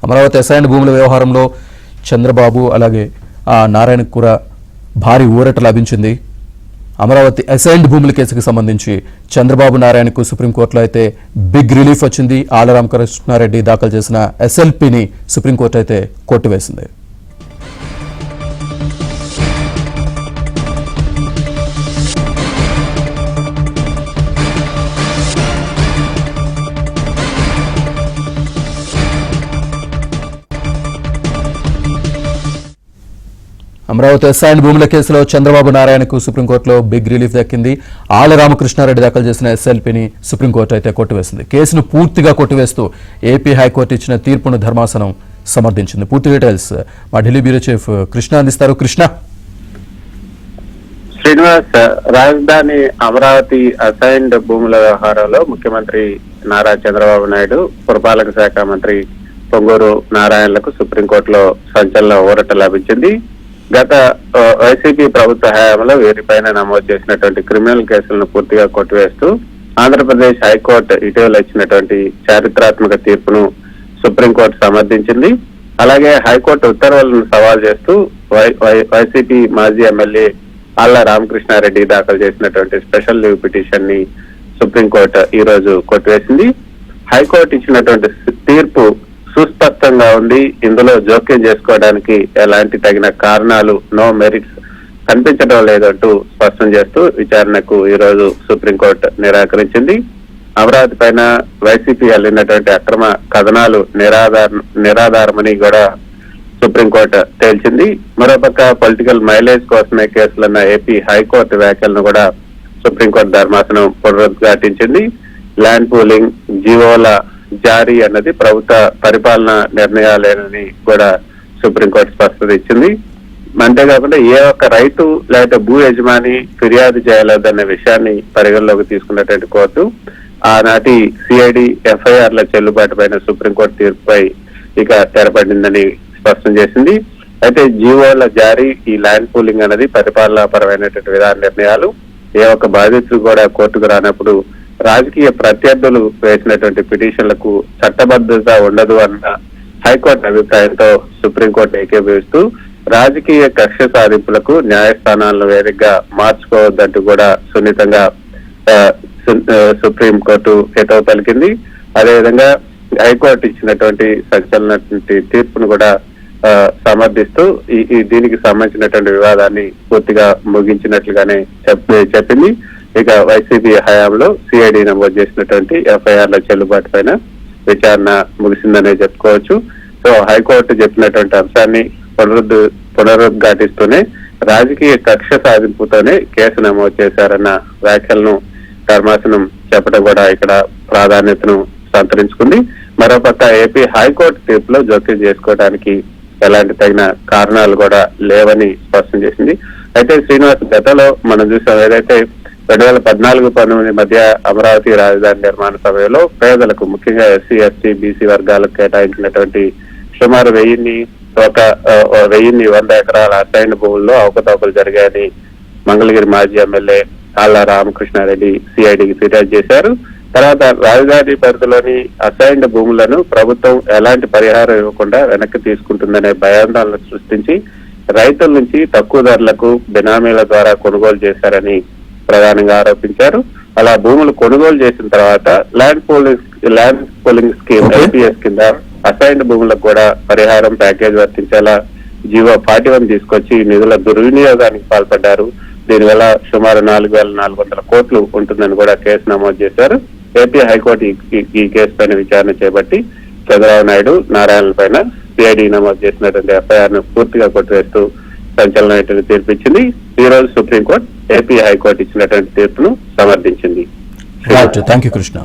Amaravati assigned భూముల వ్యవహారంలో చంద్రబాబు అలాగే నారాయణకు కూడా భారీ ఊరట లభించింది. అమరావతి అసైన్డ్ భూముల కేసుకు సంబంధించి చంద్రబాబు నారాయణకు సుప్రీంకోర్టులో అయితే బిగ్ రిలీఫ్ వచ్చింది. ఆళ్ల రామకృష్ణారెడ్డి దాఖలు చేసిన ఎస్ఎల్పిని సుప్రీంకోర్టు అయితే కొట్టివేసింది. అమరావతి అసైన్డ్ భూముల కేసులో చంద్రబాబు నారాయణకు సుప్రీంకోర్టులో బిగ్ రిలీఫ్ దక్కింది. ఆళ్ల రామకృష్ణారెడ్డి దాఖలు చేసిన ఎస్ఎల్పిని సుప్రీంకోర్టు అయితే కొట్టివేసింది. కేసును పూర్తిగా కొట్టివేస్తూ ఏపీ హైకోర్టు ఇచ్చిన తీర్పును ధర్మాసనం సమర్థించింది. పూర్తి డీటెయిల్స్ మా ఢిల్లీ బ్యూరో చీఫ్ కృష్ణ అందిస్తారు. కృష్ణ. శ్రీనివాస్, రాజధాని అమరావతి అసైన్డ్ భూముల వ్యవహారంలో ముఖ్యమంత్రి నారా చంద్రబాబు నాయుడు, పురపాలక శాఖ మంత్రి పొంగూరు నారాయణలకు సుప్రీంకోర్టులో సంచలన ఊరట లభించింది. గత వైసీపీ ప్రభుత్వ హయాంలో వీరిపైన నమోదు చేసినటువంటి క్రిమినల్ కేసులను పూర్తిగా కొట్టివేస్తూ ఆంధ్రప్రదేశ్ హైకోర్టు ఇటీవల ఇచ్చినటువంటి చారిత్రాత్మక తీర్పును సుప్రీంకోర్టు సమర్థించింది. అలాగే హైకోర్టు ఉత్తర్వులను సవాల్ చేస్తూ వైసీపీ మాజీ ఎమ్మెల్యే ఆళ్ల రామకృష్ణారెడ్డి దాఖలు చేసినటువంటి స్పెషల్ లీవ్ పిటిషన్ ని సుప్రీంకోర్టు ఈ రోజు కొట్టివేసింది. హైకోర్టు ఇచ్చినటువంటి తీర్పు సుస్పష్టంగా ఉంది. ఇందులో జోక్యం చేసుకోవడానికి ఎలాంటి తగిన కారణాలు, నో మెరిట్స్ కనిపించడం లేదంటూ స్పష్టం చేస్తూ విచారణకు ఈ రోజు సుప్రీంకోర్టు నిరాకరించింది. అమరావతి పైన వైసీపీ వెళ్ళినటువంటి అక్రమ కథనాలు నిరాధారమని కూడా సుప్రీంకోర్టు తేల్చింది. మరోపక్క పొలిటికల్ మైలేజ్ కోసమే కేసులన్న ఏపీ హైకోర్టు వ్యాఖ్యలను కూడా సుప్రీంకోర్టు ధర్మాసనం పునరుద్ఘాటించింది. ల్యాండ్ పూలింగ్, జీవోల జారీ అన్నది ప్రభుత్వ పరిపాలన నిర్ణయాలేనని కూడా సుప్రీంకోర్టు స్పష్టత ఇచ్చింది. అంతేకాకుండా ఏ ఒక్క రైతు లేదా భూ యజమాని ఫిర్యాదు చేయలేదన్న విషయాన్ని పరిగణలోకి తీసుకున్నటువంటి కోర్టు ఆనాటి సిఐడి ఎఫ్ఐఆర్ల చెల్లుబాటు పైన సుప్రీంకోర్టు తీర్పుపై ఇక తెరపడిందని స్పష్టం చేసింది. అయితే జీవోల జారీ, ఈ ల్యాండ్ పూలింగ్ అనేది పరిపాలనాపరమైనటువంటి విధాన నిర్ణయాలు. ఏ ఒక్క బాధితులు కూడా కోర్టుకు రానప్పుడు రాజకీయ ప్రత్యర్థులు వేసినటువంటి పిటిషన్లకు చట్టబద్ధత ఉండదు అన్న హైకోర్టు అభిప్రాయంతో సుప్రీంకోర్టు ఏకీభవిస్తూ రాజకీయ కక్ష సాధింపులకు న్యాయస్థానాలను వేదికగా మార్చుకోవద్దంటూ కూడా సున్నితంగా సుప్రీంకోర్టు హితవు పలికింది. అదేవిధంగా హైకోర్టు ఇచ్చినటువంటి సంచలన తీర్పును కూడా సమర్థిస్తూ దీనికి సంబంధించినటువంటి వివాదాన్ని పూర్తిగా ముగించినట్లుగానే చెప్పింది. ఇక వైసీపీ హయాంలో సిఐడి నమోదు చేసినటువంటి ఎఫ్ఐఆర్ల చెల్లుబాటు పైన విచారణ ముగిసిందనే చెప్పుకోవచ్చు. సో హైకోర్టు చెప్పినటువంటి అంశాన్ని పునరుద్ఘాటిస్తూనే రాజకీయ కక్ష సాధింపుతోనే కేసు నమోదు చేశారన్న వ్యాఖ్యలను ధర్మాసనం చెప్పడం కూడా ఇక్కడ ప్రాధాన్యతను సంతరించుకుంది. మరోపక్క ఏపీ హైకోర్టు తీర్పులో జోక్యం చేసుకోవడానికి ఎలాంటి తగిన కారణాలు కూడా లేవని స్పష్టం చేసింది. అయితే శ్రీనివాస్, గతంలో మనం చూసాం ఏదైతే 2014-19 మధ్య అమరావతి రాజధాని నిర్మాణ సమయంలో పేదలకు, ముఖ్యంగా ఎస్సీ, ఎస్టీ, బీసీ వర్గాలకు కేటాయించినటువంటి సుమారు 1,100 ఎకరాల అసైన్డ్ భూముల్లో అవకతవకలు జరిగాయని మంగళగిరి మాజీ ఎమ్మెల్యే ఆళ్ల రామకృష్ణారెడ్డి సిఐడికి ఫిర్యాదు చేశారు. తర్వాత రాజధాని పరిధిలోని అసైన్డ్ భూములను ప్రభుత్వం ఎలాంటి పరిహారం ఇవ్వకుండా వెనక్కి తీసుకుంటుందనే భయాందోళన సృష్టించి రైతుల నుంచి తక్కువ ధరలకు బినామీల ద్వారా కొనుగోలు చేశారని ప్రధానంగా ఆరోపించారు. అలా భూములు కొనుగోలు చేసిన తర్వాత ల్యాండ్ పూలింగ్ స్కీమ్ LPS కింద అసైన్డ్ భూములకు కూడా పరిహారం ప్యాకేజ్ వర్తించేలా జీవో 41 తీసుకొచ్చి నిధుల దుర్వినియోగానికి పాల్పడ్డారు. దీనివల్ల సుమారు 4,400 కోట్లు ఉంటుందని కూడా కేసు నమోదు చేశారు. ఏపీ హైకోర్టు ఈ కేసు పైన విచారణ చేపట్టి చంద్రబాబు నాయుడు, నారాయణ పైన సిఐడి నమోదు చేసినటువంటి ఎఫ్ఐఆర్ ను పూర్తిగా కొట్టివేస్తూ సంచలనమైనటువంటి తీర్పిచ్చింది. ఈ రోజు సుప్రీంకోర్టు ఏపీ హైకోర్టు ఇచ్చినటువంటి తీర్పును సమర్థించింది. Thank you Krishna.